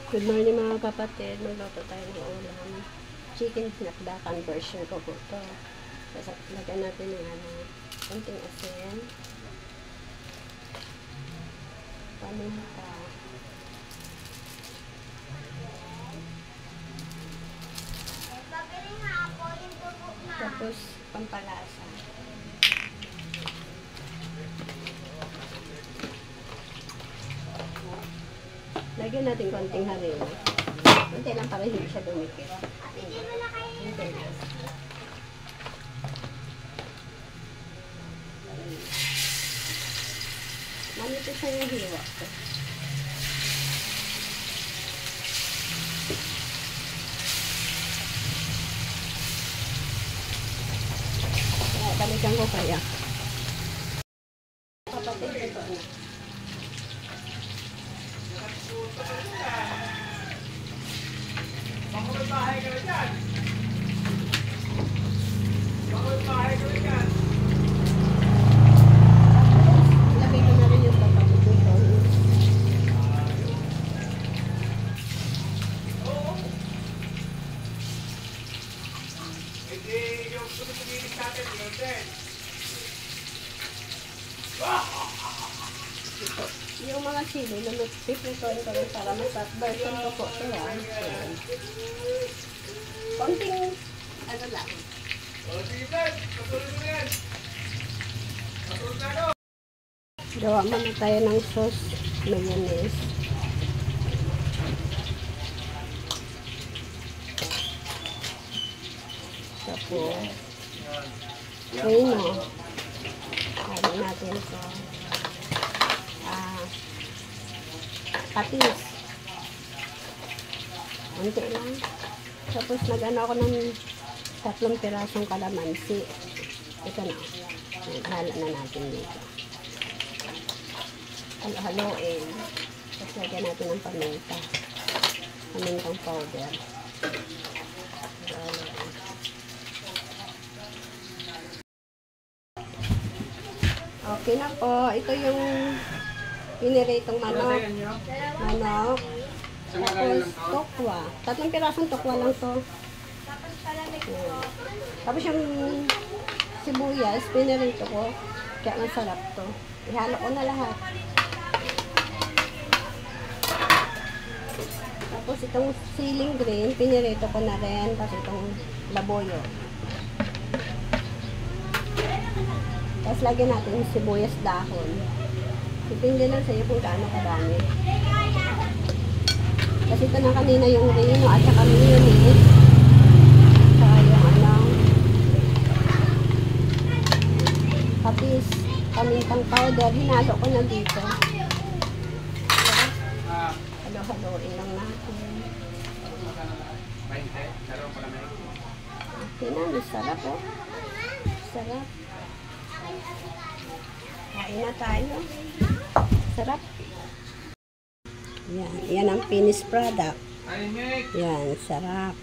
Good morning mga kapatid. Magluto tayo ng ulam. Chicken pinakdakan version ko po ito. Tapos lagyan natin ng konting asin. Paminta. Tapos pampalasa. Lagyan natin konting harina. Kunti lang para hindi siya dumikit. Kunti lang. Manipis na yung hiwa ko. Balikan ko kaya. Kapatid, ito na. Bakit bahay ka na dyan? Bakit bahay ka na dyan? Lagay ko na rin yung kapatid dito. Oo. Hindi yung sumipigilis natin, yun din. Yung mga chili, pipritoin ko rin para masarap. Version ko po ito. Konting, ano lang. O, sige din. Patuloy mo yan. Patuloy na no. Gawa muna tayo ng sauce, mayonnaise. Tapos, reno. Lagyan natin ito. Patis. Unti lang. Tapos nag-ano ako ng 3 pirasong kalamansi. Ito na. Hala na natin dito. Halo-haloin. Tapos lagyan natin ng paminta. Pamintang powder. Okay na po. Ito yung piniritong manok. Manok. Tapos tokwa. 3 pirasong tokwa lang to. Tapos yung sibuyas, pinirito ko. Kaya masarap to. Ihalo ko na lahat. Tapos itong siling green, pinirito ko na rin. Tapos itong laboyo. Tapos lagyan natin yung sibuyas dahon. Depende lang sa'yo kung gaano kadami. Kasi ito na kanina yung reno at saka mayonnaise. Saka yung patis, pamintang powder. Hinalo ko na dito. Halo-haloin lang natin. Okay na, masarap oh. Sarap. Kain na tayo. Sarap. Yan. Yan ang finished product. Yan. Sarap.